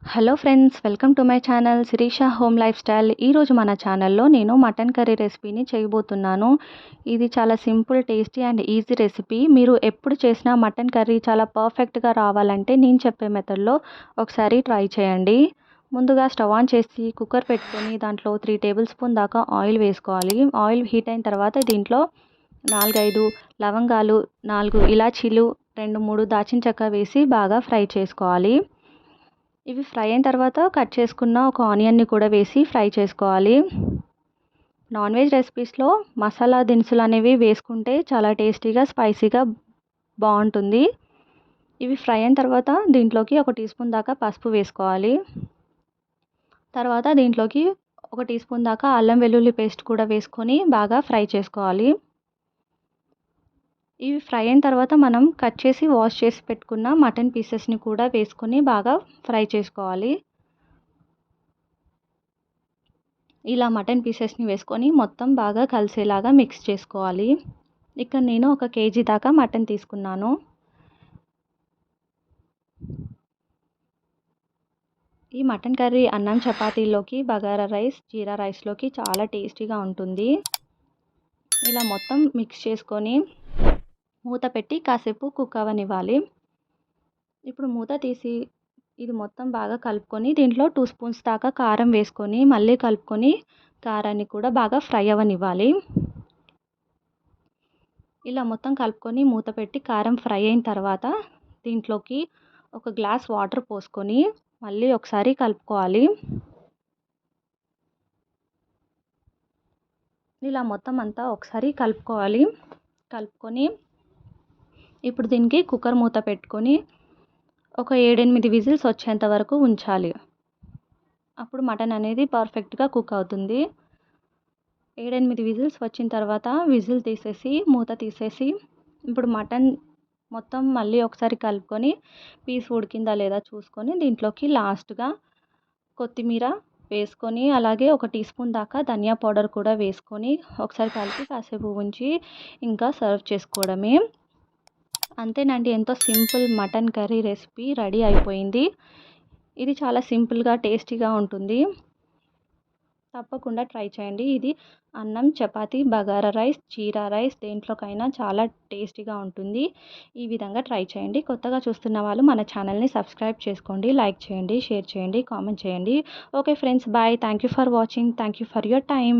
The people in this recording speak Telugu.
Hello friends, welcome to my channel Shirisha home lifestyle. ఈరోజు మన ఛానల్లో నేను మటన్ కర్రీ రెసిపీని చేయబోతున్నాను. ఇది చాలా simple, tasty and easy recipe. మీరు ఎప్పుడు చేసినా మటన్ కర్రీ చాలా పర్ఫెక్ట్గా రావాలంటే నేను చెప్పే మెథడ్లో ఒకసారి ట్రై చేయండి. ముందుగా స్టవ్ ఆన్ చేసి కుక్కర్ పెట్టుకొని దాంట్లో 3 టేబుల్ స్పూన్ దాకా ఆయిల్ వేసుకోవాలి. ఆయిల్ హీట్ అయిన తర్వాత దీంట్లో 4-5 లవంగాలు, 4 ఇలాచీలు, 2-3 దాచిన చెక్క వేసి బాగా ఫ్రై చేసుకోవాలి. ఇవి ఫ్రై అయిన తర్వాత కట్ చేసుకున్న ఒక ఆనియన్ని కూడా వేసి ఫ్రై చేసుకోవాలి. నాన్ వెజ్ రెసిపీస్లో మసాలా దినుసులు అనేవి వేసుకుంటే చాలా టేస్టీగా, స్పైసీగా బాగుంటుంది. ఇవి ఫ్రై అయిన తర్వాత దీంట్లోకి 1 టీ స్పూన్ దాకా పసుపు వేసుకోవాలి. తర్వాత దీంట్లోకి 1 టీ స్పూన్ దాకా అల్లం వెల్లుల్లి పేస్ట్ కూడా వేసుకొని బాగా ఫ్రై చేసుకోవాలి. ఇవి ఫ్రై అయిన తర్వాత మనం కట్ చేసి వాష్ చేసి పెట్టుకున్న మటన్ పీసెస్ని కూడా వేసుకొని బాగా ఫ్రై చేసుకోవాలి. ఇలా మటన్ పీసెస్ని వేసుకొని మొత్తం బాగా కలిసేలాగా మిక్స్ చేసుకోవాలి. ఇక్కడ నేను 1 కేజీ దాకా మటన్ తీసుకున్నాను. ఈ మటన్ కర్రీ అన్నం, చపాతీలోకి, బగారా రైస్, జీరా రైస్లోకి చాలా టేస్టీగా ఉంటుంది. ఇలా మొత్తం మిక్స్ చేసుకొని మూత పెట్టి కాసేపు కుక్ అవ్వనివ్వాలి. ఇప్పుడు మూత తీసి ఇది మొత్తం బాగా కలుపుకొని దీంట్లో 2 స్పూన్స్ దాకా కారం వేసుకొని మళ్ళీ కలుపుకొని కారాన్ని కూడా బాగా ఫ్రై అవ్వనివ్వాలి. ఇలా మొత్తం కలుపుకొని మూత పెట్టి కారం ఫ్రై అయిన తర్వాత దీంట్లోకి 1 గ్లాస్ వాటర్ పోసుకొని మళ్ళీ ఒకసారి కలుపుకోవాలి. ఇలా మొత్తం అంతా ఒకసారి కలుపుకొని ఇప్పుడు దీనికి కుక్కర్ మూత పెట్టుకొని ఒక 7-8 విజిల్స్ వచ్చేంత వరకు ఉంచాలి. అప్పుడు మటన్ అనేది పర్ఫెక్ట్గా కుక్ అవుతుంది. 7-8 విజిల్స్ వచ్చిన తర్వాత విజిల్ తీసేసి మూత తీసేసి ఇప్పుడు మటన్ మొత్తం మళ్ళీ ఒకసారి కలుపుకొని పీస్ ఉడికిందా లేదా చూసుకొని దీంట్లోకి లాస్ట్గా కొత్తిమీర వేసుకొని అలాగే 1 టీ స్పూన్ దాకా ధనియా పౌడర్ కూడా వేసుకొని ఒకసారి కలిపి కాసేపు ఉంచి ఇంకా సర్వ్ చేసుకోవడమే. అంతేనండి, ఎంతో simple mutton curry recipe ready అయిపోయింది. ఇది చాలా సింపుల్గా, టేస్టీగా ఉంటుంది. తప్పకుండా ట్రై చేయండి. ఇది అన్నం, చపాతీ, బగారా రైస్, జీరా రైస్ దేంట్లోకైనా చాలా టేస్టీగా ఉంటుంది. ఈ విధంగా ట్రై చేయండి. కొత్తగా చూస్తున్న వాళ్ళు మన ఛానల్ని సబ్స్క్రైబ్ చేసుకోండి, లైక్ చేయండి, షేర్ చేయండి, కామెంట్ చేయండి. Okay friends, bye. Thank you for watching. Thank you for your time.